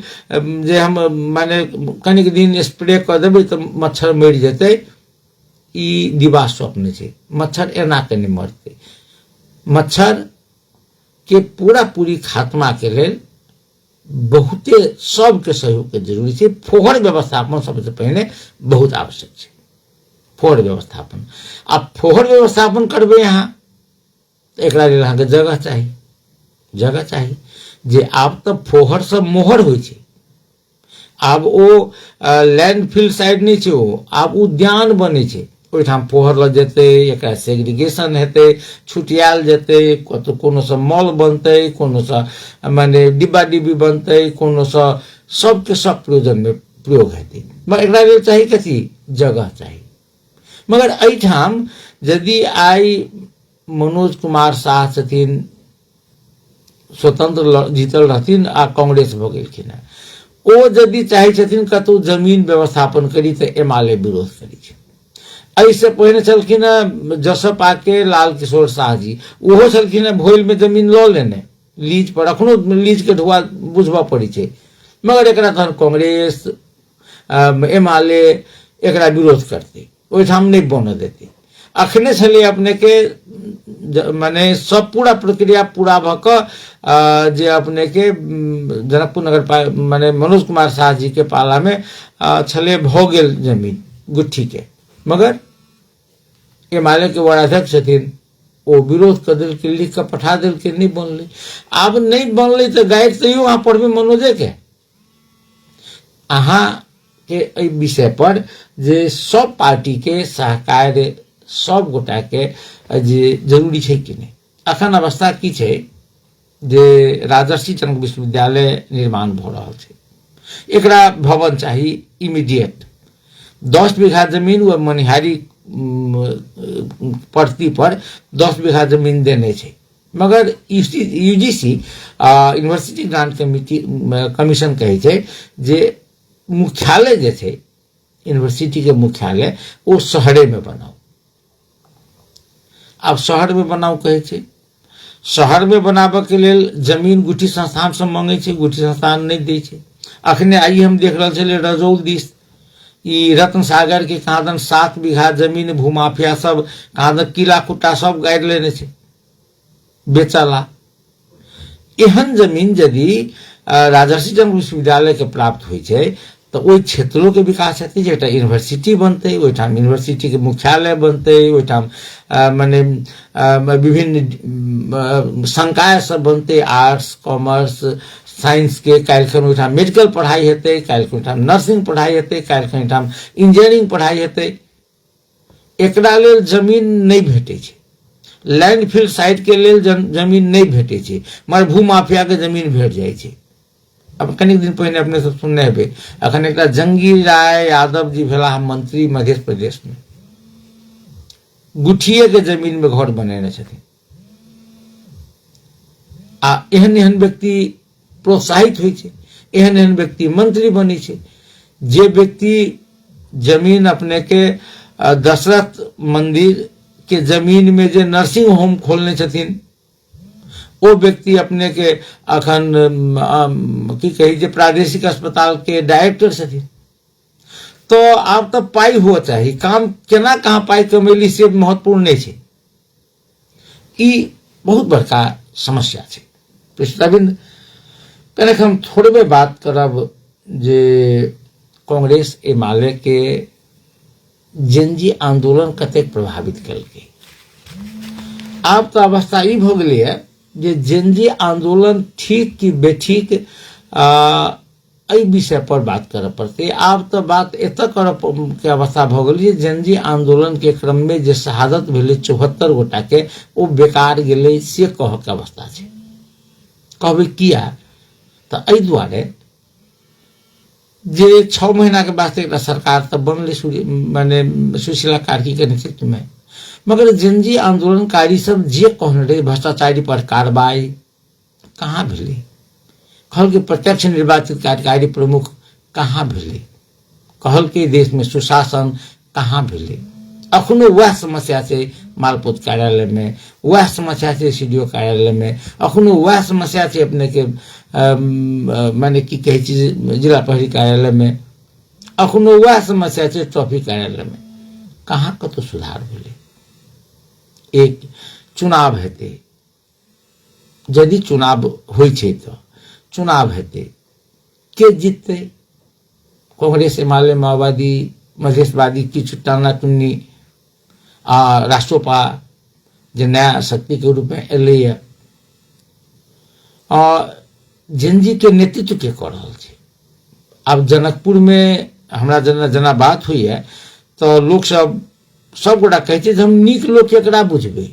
जे हम माने कनिक दिन स्प्रे कर देबै तो मच्छर मरि जेतै ई दिवा स्वप्न छै मच्छर एना के नहीं मरतै मच्छर के पूरी खात्मा के लेल बहुते सबके सहयोग के जरूरी है फोहर व्यवस्थापन सबसे पहले बहुत आवश्यक है फोहर व्यवस्थापन अब फोहर व्यवस्थापन करबे यहाँ एक जगह चाहिए जे आब तऽ फोहर सब मोहर होइ छै, आब ओ लैंडफिल साइड नहीं छै, ओ आब उद्यान बने छै, ओहिठाम फोहर लग जेतै, एकरा सेग्रीगेशन हेतै, छुटियाल जेतै, कोनो सा मॉल बनतै, कोनो सा माने डिब्बा डिब्बी बनतै, कोनो सा सबके सब प्रयोजन में प्रयोग हेतै। मगर एकरा लेल चाही कथी, जगह चाही। मगर एहिठाम यदि आई मनोज कुमार शाह छथिन, स्वतंत्र जीतल रहथिन आ कांग्रेस भऽ गेलखिन है, ओ यदि चाहे छथिन कतौ जमीन व्यवस्थापन करी तऽ एमाले विरोध करी छै। एहिसँ पहिने छलखिन है जसपा के लाल किशोर शाह जी, ओहो छलखिन है भोइल में जमीन लऽ लेने लीज पर, अखनो लीज के ढुआ बुझबऽ पड़ी छै, मगर एकरा तहन कांग्रेस एमाले एकरा विरोध करते, ओहिठाम नहीं बन देते। अखने छलै अपने के माने सब पूरा प्रक्रिया पूरा भऽ कऽ जे अपने के जनकपुर नगर माने मनोज कुमार शाह जी के पाला में छलै भऽ गेल जमीन गुट्ठी के, मगर एमाले के वार्डाध्यक्ष छथिन, ओ विरोध कर दिल के, लिख के पठा दिल के, नहीं बनलै। आब नहीं बनलै तऽ गाइड तैयो अहाँ पढ़बै मनोजे के। अहाँ के एहि विषय पर जे सब पार्टी के सहकार सब गोटा के जे जरूरी छै कि नहीं। अखन अवस्था की छै जे राजर्षि जनक विश्वविद्यालय निर्माण भऽ रहल छै, एकरा भवन चाही इमीडिएट। 10 बीघा जमीन व मनिहारी पड़ती पर 10 बीघा जमीन देने छै, मगर UGC university grant committee commission कहे छै जे मुख्यालय जे छै यूनिवर्सिटी के मुख्यालय वो शहरे में बनाओ। आब शहर में बनाओ कहे छै, शहर में बनाबे के लेल जमीन गुठी संस्थान से मांगे छै, गुठी संस्थान नहीं दे छै। अखने आई हम देख रहा छे रजौल दिस ई रत्न सागर के कहाँ दन 7 बीघा जमीन भूमाफिया सब कहाँ दन किला खुट्टा सब गाड़ि लेने छै बेचला। एहन जमीन यदि राजर्षि जनक विश्वविद्यालय के प्राप्त होइ छै तो ओहि क्षेत्रों के विकास हेतै, जेटा यूनिवर्सिटी बनतै, ओहिठाम यूनिवर्सिटी के मुख्यालय बनतै, ओहिठाम माने विभिन्न संकाय सब बनतै, आर्ट्स कॉमर्स साइंस के, काल्हिखन ओहिठाम मेडिकल पढ़ाई हेतै, काल्हिखन ओहिठाम नर्सिंग पढ़ाई हेतै, काल्हिखन ओहिठाम इंजीनियरिंग पढ़ाई हेतै। एकरा लेल जमीन नहीं भेटै छै, लैंडफिल साइट के लेल जमीन नहीं भेटै छै, मगर भूमाफिया के जमीन भेट जाइ छै। अब कनिक दिन पहिने अपने सब सुनने हेबै, अखन एकटा जंगी राय यादव जी भेला मंत्री मध्य प्रदेश में, गुठिये के जमीन में घर बनेने छथिन। आ एहन एहन व्यक्ति प्रोत्साहित होइ छै, एहन एहन व्यक्ति मंत्री बनी छै। जे व्यक्ति जमीन अपने के दशरथ मंदिर के जमीन में जे नर्सिंग होम खोलने छथिन, वो व्यक्ति अपने के अखन की कही जे प्रादेशिक अस्पताल के डायरेक्टर छथिन। तो आब तो पाई हुआ चाहिए, काम केना कहाँ पाई कमेली से महत्वपूर्ण नहीं छै, ई बहुत बड़का समस्या छै। प्रश्नबिंद कने हम थोड़े बात करब जे कांग्रेस एमाले के जेनजी आंदोलन कतेक प्रभावित कलकै। आब तो अवस्था ई भ गेलै है जे जेनजी आंदोलन ठीक कि बेठीक एहि विषय पर बात करऽ पड़तै। आब तो बात एतऽ करऽ के अवस्था भ गेलै जे जेनजी आंदोलन के क्रम में जे शहादत भेलै 74 गोटा के, ओ बेकार गेलै से कहऽ के अवस्था छै। कहबै किया तऽ एहि दुआरे जे 6 महीना के बाद एक सरकार तो बनले माने सुशीला कार्की के नेतृत्व में, मगर जेनजी आंदोलनकारी सब जे कहने रहे भ्रष्टाचारी पर कार्रवाई कहाँ भेलै, कहल के प्रत्यक्ष निर्वाचित कार्यकारी प्रमुख कहाँ भेलै, कहल के देश में सुशासन कहाँ भेलै। अखनो वह समस्या छै मालपोत कार्यालय में, वह समस्या छै सीडीओ कार्यालय में, अखनो वह समस्या छै अपने के माने की कहे छै जिला प्रहरी कार्यालय में, अखनो वह समस्या छै ट्रैफिक कार्यालय में। कहाँ कतौ सुधार भेलै। एक चुनाव हेतै, यदि चुनाव होइ छै तो चुनाव हेतै, के जीततै? कांग्रेस एमाले माओवादी मधेशवादी किछु टाना टुन्नी आ राष्ट्रोपा जे नया शक्ति के रूप में एलै है। जेनजी के नेतृत्व के कर रहल छै। अब जनकपुर में हमरा जना बात हुई है तो लोग सब गोटा कहै छै जे हम नीक लोग केकरा बुझबै,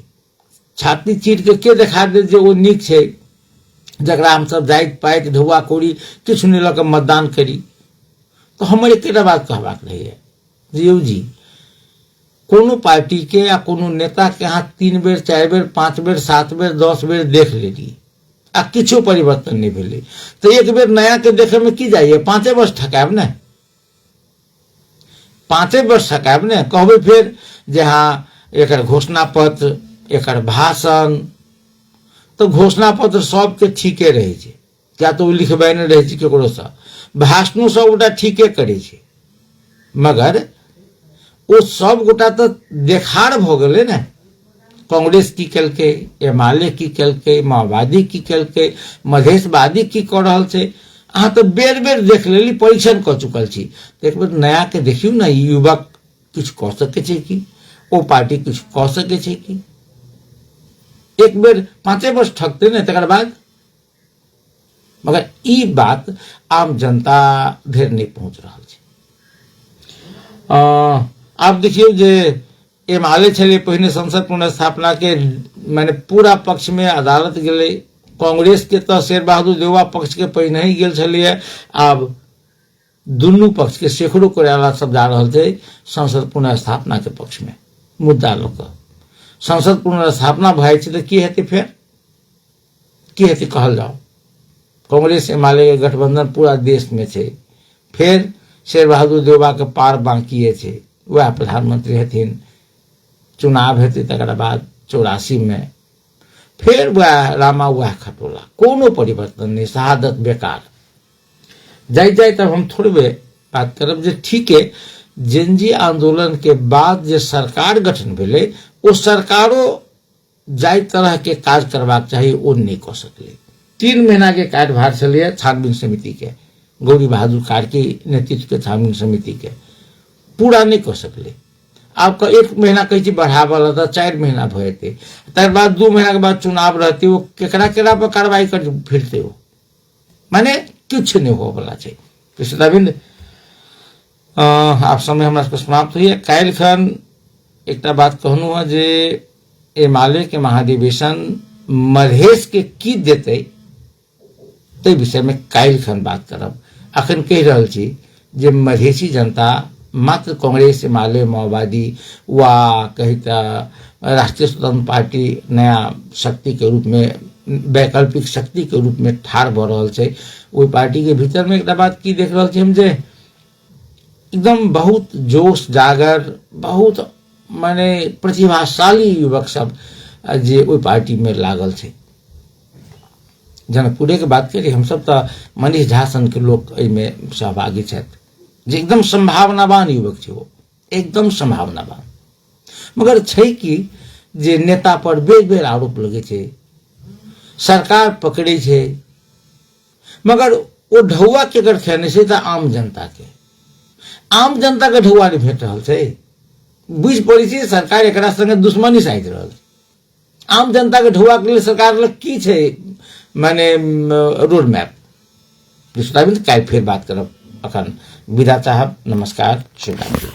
छाती चीर के देखा दे जे ओ नीक छै, जकरा हम सब जाइत पाइत ढौआ कौड़ी किछु नहीं लऽ के मतदान करी। तो हमर एकेटा बात कहबाक रहैए यौ जी, कोनो पार्टी के या कोनो नेता के अहाँ 3 बेर 4 बेर 5 बेर 7 बेर 10 बेर देख लेली आ किछो परिवर्तन नहीं भेलै तो एक बेर नया के देखे में की जाइए, 5 वर्ष ठकायब ने, 5 वर्ष ठकायब ने। कहबै फिर जे हाँ एकर घोषणा पत्र एकर भाषण, तो घोषणा पत्र सबके ठीके रहे छै, क्या तो लिखबेने रहे छै केकरो से, भाषणों सब गोटा ठीके करे छै, मगर वो सब गोटा तो देखार भ गेलै ने। कांग्रेस की केलकै, एमाले की केलकै, माओवादी की केलकै, मधेशवादी की कर रहल छै, अहाँ तो बेर बेर देख लेली, परीक्षण कर चुकल छी। एक बेर नया के देखियो ना, युवक किछु कह सकै छै कि, ओ पार्टी किछु कह सकै छै कि। एक बेर 5 वर्ष ठकते ने तकर बाद, मगर ई बात आम जनता धरि नहीं पहुंच रहल छै। आप देखियो जे एमाले छले पहिने संसद पुनर्स्थापना के माने पूरा पक्ष में अदालत गेले, कांग्रेस के तो शेर बहादुर देउवा पक्ष के पहिने ही गेल छलिए, आब दुनू पक्ष के शेखरो कोइराला सब जा रहल छै संसद पुनर्स्थापना के पक्ष में मुद्दा लऽ कऽ। संसद पुनर्स्थापना भए छै तऽ की हेतै, फेर की हेतै कहल जाओ। कांग्रेस एमाले के गठबंधन पूरा देश में छै, फिर शेर बहादुर देउवा के पार बाकी छै, वह प्रधानमंत्री हेथिन, चुनाव हेतै तकर बाद 84 में, फिर वह रामा वह खटोला, कोनो परिवर्तन नहीं, शहादत बेकार। जाए तब हम थोड़े बात करब जे ठीक है, जेनजी आंदोलन के बाद जे सरकार गठन भेलै, ओ सरकारो जाय तरह के काज करबाक चाही ओ नहीं कऽ सकलै। 3 महीना के कार्यभार छलै छानबीन समिति के, गौरी बहादुर कार्की नेतृत्व के छानबीन समिति के, पूरा नहीं कऽ सकलै। आपका 1 महीना कहै छी बढ़ावल तऽ 4 महीना भऽ जेतै, तकर बाद 2 महीना के बाद चुनाव रहते, वो केकरा पर कार्रवाई कर फिरते हो, माने कुछ नहीं हो वाला छै। कृष्णविंद आप समय हमरा समाप्त हुई है। काल्हि खन एकटा बात कहनु है जे एमाले के महाधिवेशन मधेश के की देते ते विषय में काल्हि खन बात करब। अखन कहि रहल छी जे मधेसी जनता मात्र कांग्रेस एमाले माओवादी वा कही राष्ट्रीय स्वतंत्र पार्टी नया शक्ति के रूप में वैकल्पिक शक्ति के रूप में ठाढ़ भ रहल छै। ओहि पार्टी के भीतर में एकटा बात की देख रहल छी हम जे एकदम बहुत जोश जागर, बहुत माने प्रतिभाशाली युवक सब जे ओहि पार्टी में लागल छै। जनकपुरे के बात करी, हम सब तो मनीष झा सन के लोग में सहभागी छथि जे एकदम संभावनावान युवक छै, वो एकदम संभावनावान। मगर छै कि जे नेता पर बेर बेर आरोप लगे छै, सरकार पकड़े छै, मगर वो ढौआ केकर खेने छै तऽ आम जनता के ढौआ नहीं भेट रहल छै। बुझ पड़ै छै सरकार एकरा संगे दुश्मनी साधि रहल। आम जनता के ढौआ के लिए सरकार लग की छै माने रोड मैप। काल्हि फिर बात करब, अखन विदा चाहब। नमस्कार, शुभ रात्रि।